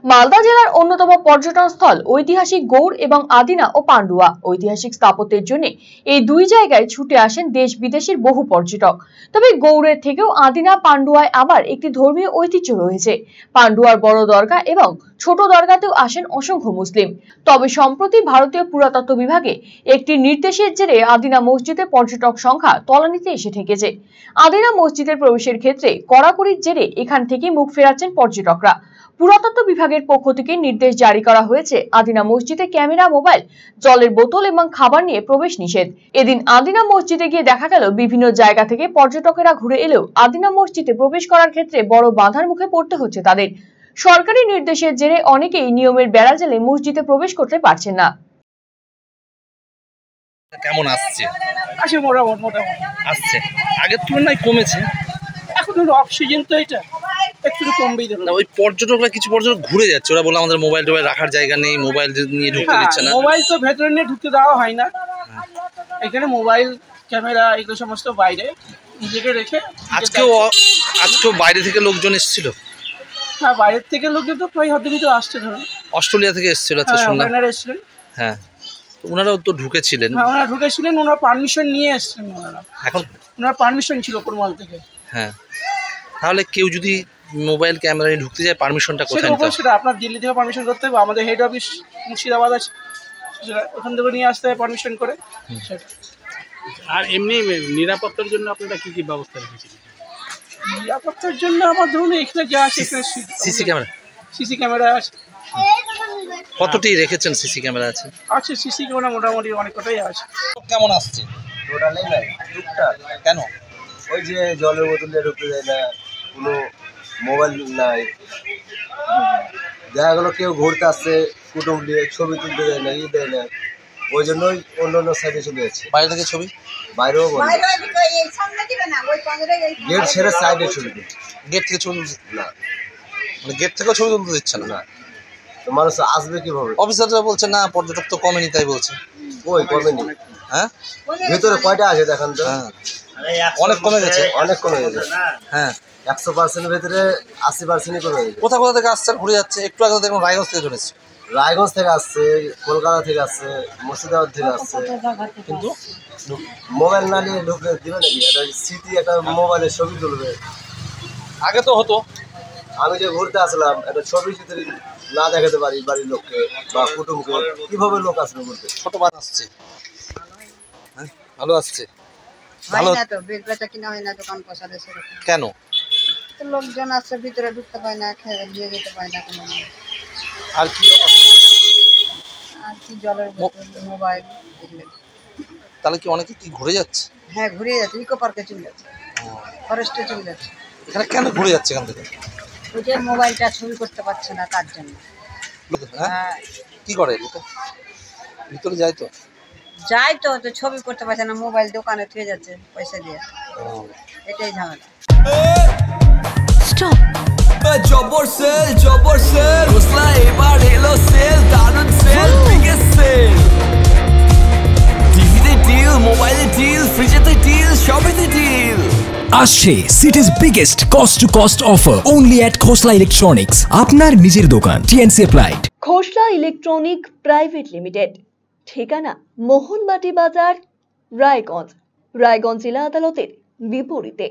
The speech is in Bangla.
মালদা জেলার অন্যতম পর্যটন স্থল ঐতিহাসিক গৌড় এবং আদিনা ও পান্ডুয়া। ঐতিহাসিক স্থাপত্যের জন্য এই দুই জায়গায় ছুটে আসেন দেশ বিদেশের বহু পর্যটক। তবে গৌড়ের থেকেও আদিনা পান্ডুয়ায় আবার একটি ধর্মীয় ঐতিহ্য রয়েছে। পান্ডুয়ার বড় দরগা এবং ছোট দরগাতেও আসেন অসংখ্য মুসলিম। তবে সম্প্রতি ভারতীয় পুরাতত্ত্ব বিভাগে একটি নির্দেশের জেরে আদিনা মসজিদে পর্যটক সংখ্যা তলানিতে এসে ঠেকেছে। আদিনা মসজিদের প্রবেশের ক্ষেত্রে কড়াকড়ির জেরে এখান থেকে মুখ ফেরাচ্ছেন পর্যটকরা। পুরাতত্ত্ব বিভাগের পক্ষ থেকে নির্দেশ জারি করা হয়েছে, আদিনা মসজিদে ক্যামেরা, মোবাইল, জলের বোতল এবং খাবার নিয়ে প্রবেশ নিষেধ। এদিন আদিনা মসজিদে গিয়ে দেখা গেল বিভিন্ন জায়গা থেকে পর্যটকেরা ঘুরে এলেও আদিনা মসজিদে প্রবেশ করার ক্ষেত্রে বড় বাধার মুখে পড়তে হচ্ছে তাদের। সরকারি নির্দেশের জেরে অনেকেই নিয়মের বেড়াজালে মসজিদে প্রবেশ করতে পারছেন না। কেমন আসছে? মোটামুটি আসছে, আগের তুলনায় কমেছে। এখন অফ সিজন তো এটা একটু কমবেই ধরো। ওই পর্যটকরা কিছু পর্যটক ঘুরে যাচ্ছে, ওরা বলে আমাদের মোবাইল টোবাইল রাখার জায়গা নেই, মোবাইল নিয়ে ঢুকতে দিচ্ছে না। মোবাইল তো ভেতরে নিয়ে ঢুকতে দেওয়া হয় না, এখানে মোবাইল ক্যামেরা এগুলো সমস্ত বাইরে নিজেকে রেখে। আজকেও বাইরে থেকে লোকজন এসেছিল। হ্যাঁ, বাইরের থেকে লোকজন তো প্রায় হদ্দিনই তো আসছে ধরুন। অস্ট্রেলিয়া থেকে এসেছিল, আচ্ছা শুনলাম। হ্যাঁ, ওনারাও তো ঢুকেছিলেন। হ্যাঁ, ওনারা ঢুকেছিলেন, ওনারা পারমিশন নিয়ে এসেছেন। এখন ওনার পারমিশন ছিল কোরমাল থেকে। হ্যাঁ, তাহলে কেউ যদি মোবাইল ক্যামেরা নিয়ে ঢুকতে যায় পারমিশনটা কোথায় নিতে হবে? সেটা আপনার দিল্লি থেকে পারমিশন করতে হবে, আমাদের হেড অফিস মুর্শিদাবাদ আছে, ওখান থেকে নিয়ে আসতে হবে পারমিশন করে সেটা। আর এমনি নিরাপত্তার জন্য আপনারা কি কি ব্যবস্থা রেখেছেন? নিরাপত্তার জন্য আমার ধরুন এখানে যা আছে, এখানে সিসি ক্যামেরা আছে। কতটি রেখেছেন সিসি ক্যামেরা? আছে সিসি ক্যামেরা মোটামুটি অনেক কটাই আছে। কেমন আসছে? টোটালি নাই, টুকটাক। কেন? ওই যে জলের বোতলে ঢুকতে যায় না, কোনো মোবাইল নাই, দেখা গেলো কেউ ঘুরতে আসছে কুটুম দিয়ে ছবি তুলতে দেয় না, দেয় না, ওই জন্যই অন্য অন্য সাইডে চলে যাচ্ছে। বাইরে থেকে ছবি? বাইরেও বলে গেট ছেড়ে সাইডে ছবি তুলছে। গেট থেকে ছবি না, মানে গেট থেকেও ছবি তুলতে দিচ্ছে না। তো মানুষ আসবে কিভাবে? অফিসাররা বলছে না, পর্যটক তো কমেনি, তাই বলছে। ওই কমেনি। হ্যাঁ, ভেতরে কয়টা আছে দেখান তো? অনেক কমে গেছে, অনেক কমে গেছে। হ্যাঁ, 100% ভেতরে 80% কমে গেছে। কোথা কোথা থেকে আসছে ঘুরে যাচ্ছে? একটু আগে দেখুন রায়গঞ্জ থেকে চলেছে। রায়গঞ্জ থেকে আসছে, কলকাতা থেকে আসছে, মুর্শিদাবাদ থেকে আসছে, কিন্তু মোবাইল না নিয়ে ঢুকে দিবে নাকি? একটা স্মৃতি, একটা মোবাইলে ছবি তুলবে। আগে তো হতো। আমি যে ঘুরতে আসলাম, একটা ছবি যদি না দেখাতে পারি বাড়ির লোককে বা কুটুমকে, কিভাবে লোক আসবে ঘুরতে? ছোট বাস আসছে, হ্যাঁ ভালো আসছে। ভালো না তো, বেচা কিনা হয় না, দোকান পয়সা দেশে। কেন? লোকজন আসছে, ভিতরে ঢুকতে পায় না, খেয়ে দিয়ে যেতে পায় না কোনো। আর কি জলের বোতল, মোবাইল। তাহলে কি অনেকে কি ঘুরে যাচ্ছে? হ্যাঁ, ঘুরে যাচ্ছে, ইকো পার্কে চলে যাচ্ছে, ফরেস্টে চলে যাচ্ছে। এখানে কেন ঘুরে যাচ্ছে এখান থেকে? ওই যে মোবাইলটা ছবি করতে পারছে না, তার জন্য। হ্যাঁ, কি করে ভিতরে যায় তো ছবি করতে পারছে না, মোবাইল দোকানে থুয়ে যাচ্ছে পয়সা দিয়ে, এটাই ঝামেলা। স্টপ। জবর সেল খোসলা এবার এলো সেল, দারুন সেল, বিগেস্ট সেল। টিভিতে ডিল, মোবাইলে ডিল, ফ্রিজেতে ডিল, সবেতে ডিল আসছে। City's biggest cost to cost offer only at Khosla electronics, আপনার নিজের দোকান। TNC applied. Khosla electronic private limited, ঠিকানা মোহনবাটি বাজার, রায়গঞ্জ জেলা আদালতের বিপরীতে।